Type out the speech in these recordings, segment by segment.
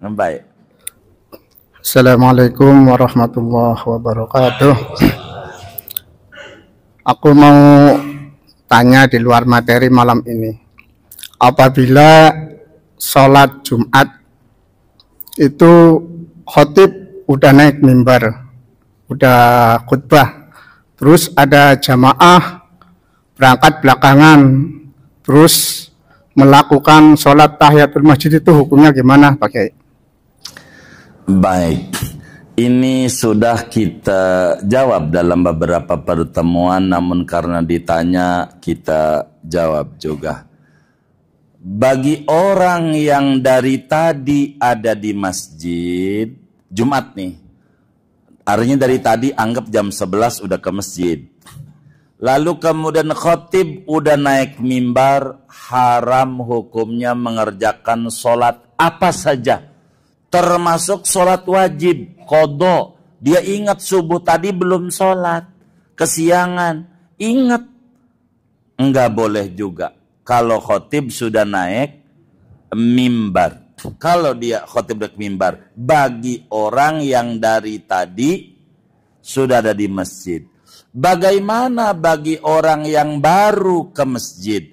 Baik. Assalamualaikum warahmatullahi wabarakatuh. Aku mau tanya di luar materi malam ini. Apabila sholat Jumat itu khotib udah naik mimbar, udah khutbah, terus ada jamaah berangkat belakangan, terus melakukan sholat tahiyatul masjid, itu hukumnya gimana, Pak Kiai? Baik, ini sudah kita jawab dalam beberapa pertemuan, namun karena ditanya kita jawab juga. Bagi orang yang dari tadi ada di masjid, Jumat nih, artinya dari tadi anggap jam 11 udah ke masjid. Lalu kemudian khotib udah naik mimbar, haram hukumnya mengerjakan sholat apa saja. Termasuk sholat wajib, qadha. Dia ingat subuh tadi belum sholat, kesiangan. Ingat, enggak boleh juga. Kalau khotib sudah naik mimbar. Kalau dia khotib naik mimbar, bagi orang yang dari tadi sudah ada di masjid. Bagaimana bagi orang yang baru ke masjid?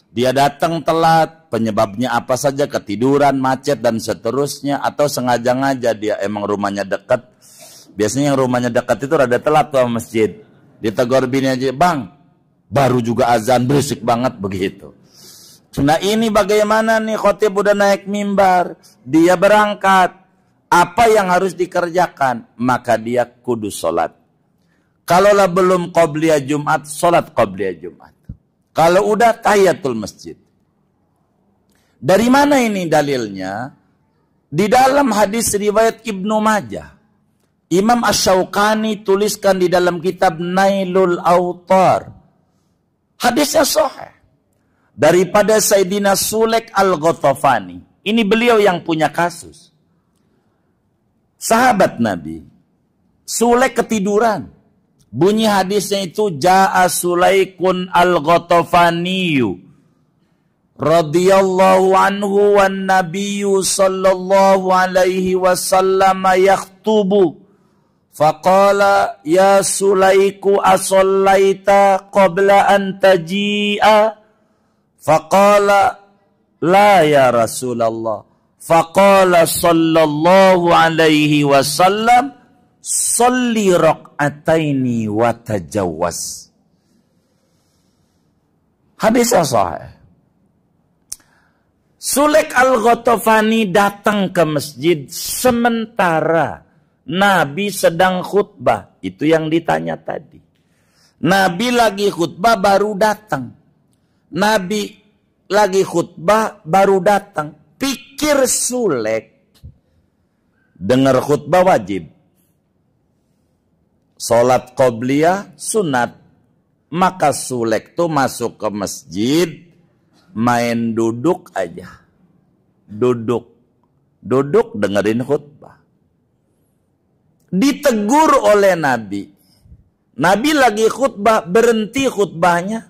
Dia datang telat, penyebabnya apa saja, ketiduran, macet, dan seterusnya. Atau sengaja-ngaja dia emang rumahnya dekat. Biasanya yang rumahnya dekat itu rada telat ke masjid. Ditegur bini aja, bang, baru juga azan, berisik banget, begitu. Nah ini bagaimana nih, khotib udah naik mimbar, dia berangkat. Apa yang harus dikerjakan? Maka dia kudus sholat. Kalaulah belum qobliyah Jumat, sholat qobliyah Jumat. Kalau udah tahiyatul masjid. Dari mana ini dalilnya? Di dalam hadis riwayat Ibnu Majah. Imam Asy-Syaukani tuliskan di dalam kitab Nailul Autar. Hadisnya sahih. Daripada Sayyidina Sulaik Al-Ghatafani. Ini beliau yang punya kasus. Sahabat Nabi. Sulaik ketiduran. Bunyi hadisnya itu Ja'a Sulaikun Al-Ghatafaniyu radhiyallahu anhu wan nabiyyu sallallahu alaihi wasallam yakhtubu faqala ya Sulaiku asallaita qabla an taji'a faqala la ya Rasulullah faqala sallallahu alaihi wasallam Salli raq'ataini wa tajawwaz. Hadis sahih. Sulaik Al-Ghatafani datang ke masjid sementara Nabi sedang khutbah. Itu yang ditanya tadi. Nabi lagi khutbah baru datang. Nabi lagi khutbah baru datang. Pikir Sulaik dengar khutbah wajib. Sholat qobliyah sunat. Maka Sulaik tuh masuk ke masjid, main duduk aja. Duduk dengerin khutbah. Ditegur oleh Nabi. Nabi lagi khutbah, berhenti khutbahnya.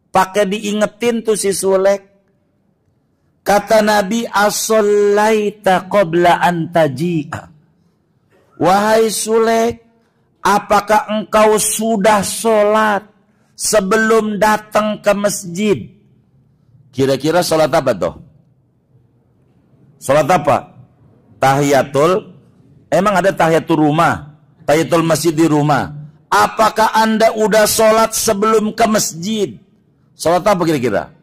Pakai diingetin tuh si Sulaik. Kata Nabi, as-sallaita qabla an taji'a. Wahai Sulaik, apakah engkau sudah sholat sebelum datang ke masjid? Kira-kira sholat apa tuh? Sholat apa? Tahiyatul. Emang ada tahiyatul rumah, tahiyatul masjid di rumah. Apakah anda udah sholat sebelum ke masjid? Sholat apa kira-kira?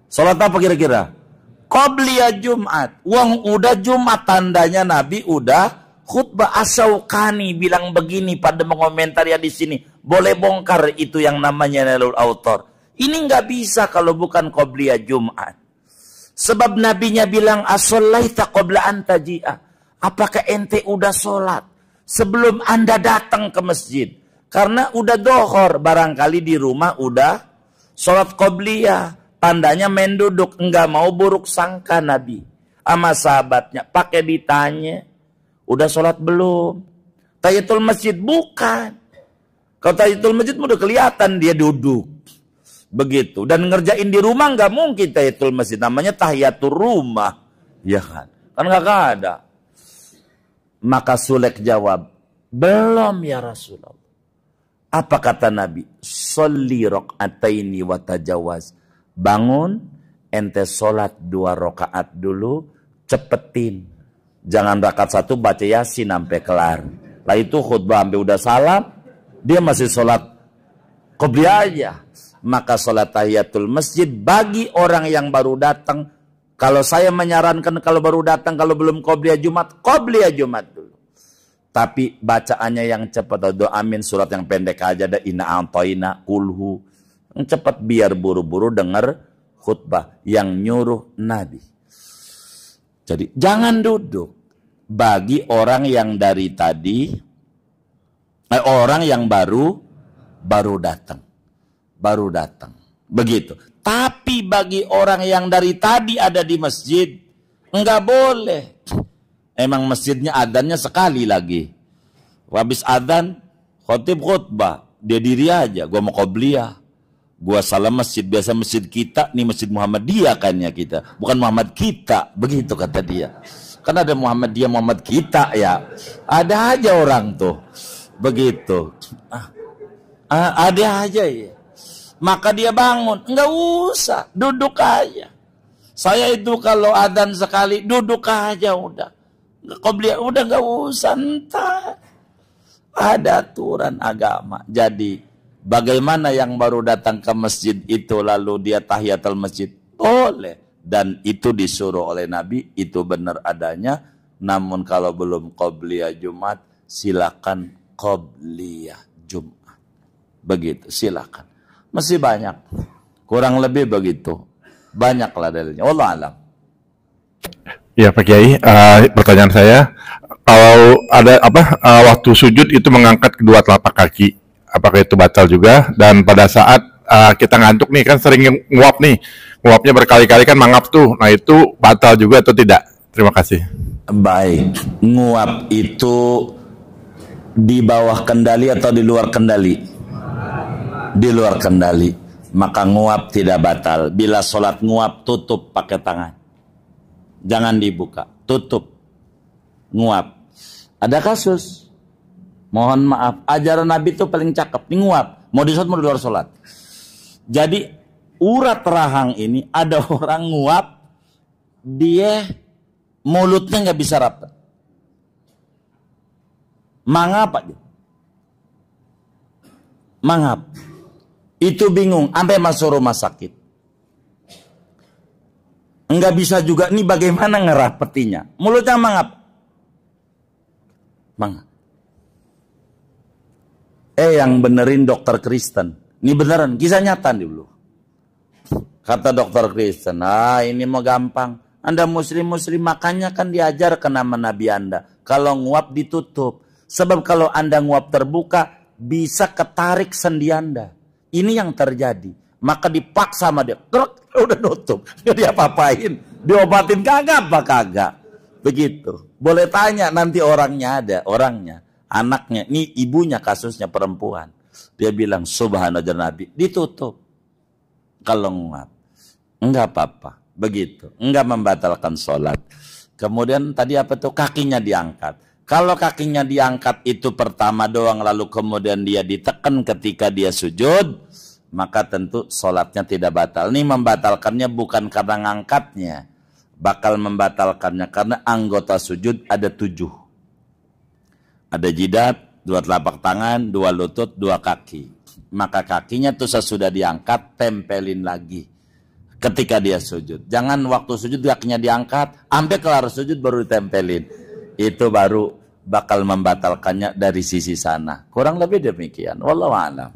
Sholat apa kira-kira? Qobliyah Jumat. Wong udah Jumat, tandanya Nabi udah khutbah. Asy-Syaukani bilang begini pada mengomentari di sini. Boleh bongkar itu yang namanya Nailul Autar. Ini nggak bisa kalau bukan qobliyah Jumat. Sebab nabinya bilang as-sallaita qabla an taji'a. Apakah ente udah sholat sebelum anda datang ke masjid? Karena udah dohor, barangkali di rumah udah sholat qobliyah. Tandanya main duduk, enggak mau buruk sangka Nabi sama sahabatnya. Pakai ditanya, udah sholat belum? Tahiyatul masjid bukan. Kalau tahiyatul masjid udah kelihatan dia duduk. Begitu. Dan ngerjain di rumah nggak mungkin tahiyatul masjid. Namanya tahiyatul rumah. Ya kan? Kan nggak ada. Maka Sulek jawab, belum ya Rasulullah. Apa kata Nabi? Sholli raq'ataini wa tajawaz. Bangun, ente sholat 2 rakaat dulu, cepetin. Jangan rakaat 1 baca Yasin sampai kelar. Lah itu khutbah sampai udah salam, dia masih sholat qobliyah aja. Maka sholat tahiyatul masjid bagi orang yang baru datang. Kalau saya menyarankan kalau baru datang, kalau belum qobliyah Jumat dulu. Tapi bacaannya yang cepat, doa amin, surat yang pendek aja, ada inna a'tayna, kulhu. Yang cepat biar buru-buru dengar khutbah yang nyuruh Nabi. Jadi jangan duduk. Bagi orang yang dari tadi, orang yang baru datang. Begitu. Tapi bagi orang yang dari tadi ada di masjid, enggak boleh. Emang masjidnya adzannya sekali lagi. Habis adzan, khotib khutbah, dia diri aja, gua mau qobliyah. Gua salah masjid, biasa masjid kita, nih masjid Muhammadiyah kannya kita. Bukan Muhammad kita, begitu kata dia. Kan ada Muhammadiyah, Muhammad kita ya. Ada aja orang tuh. Begitu. Ada aja ya. Maka dia bangun, enggak usah, duduk aja. Saya itu kalau adzan sekali, duduk aja udah. Qobliyah udah enggak usah, entar. Ada aturan agama. Jadi bagaimana yang baru datang ke masjid itu lalu dia tahiyatul masjid? Boleh. Dan itu disuruh oleh Nabi, itu benar adanya. Namun kalau belum qobliyah Jumat, silakan qobliyah Jumat. Begitu, silakan. Masih banyak. Kurang lebih begitu. Banyaklah dalilnya. Wallahu a'lam. Ya Pak Kiai, pertanyaan saya, kalau ada waktu sujud itu mengangkat kedua telapak kaki, apakah itu batal juga? Dan pada saat kita ngantuk nih, kan sering nguap nih, nguapnya berkali-kali kan mangap tuh, nah itu batal juga atau tidak? Terima kasih. Baik, nguap itu di bawah kendali atau di luar kendali? Di luar kendali, maka nguap tidak batal. Bila sholat nguap, tutup pakai tangan. Jangan dibuka, tutup. Nguap. Ada kasus, mohon maaf, ajaran Nabi itu paling cakep, ini nguap. Mau di sholat, mau di luar sholat. Jadi urat rahang ini ada orang nguap, dia mulutnya nggak bisa rapat. Mangap aja. Mangap. Itu bingung, sampai masuk rumah sakit. Enggak bisa juga, nih bagaimana ngerapetinya. Mulutnya mangap. Mangap. Yang benerin dokter Kristen. Ini beneran, kisah nyata dulu. Kata dokter Kristen, ini mau gampang. Anda muslim-muslim, makanya kan diajarkan nama Nabi Anda. Kalau nguap ditutup. Sebab kalau Anda nguap terbuka, bisa ketarik sendi Anda. Ini yang terjadi. Maka dipaksa sama dia. Udah nutup. Dia apa-apain. Diobatin kagak apa kagak. Begitu. Boleh tanya nanti orangnya ada. Orangnya. Anaknya. Ini ibunya kasusnya perempuan. Dia bilang subhanallah Nabi. Ditutup. Kalau nguap. Enggak apa-apa. Begitu. Enggak membatalkan sholat. Kemudian tadi apa tuh? Kakinya diangkat. Kalau kakinya diangkat itu pertama doang. Lalu kemudian dia ditekan ketika dia sujud. Maka tentu sholatnya tidak batal. Ini membatalkannya bukan karena ngangkatnya. Bakal membatalkannya karena anggota sujud ada 7. Ada jidat, 2 telapak tangan, 2 lutut, 2 kaki. Maka kakinya tuh sesudah diangkat, tempelin lagi. Ketika dia sujud. Jangan waktu sujud kakinya diangkat, sampai kelar sujud baru ditempelin. Itu baru bakal membatalkannya dari sisi sana. Kurang lebih demikian. Wallahu a'lam.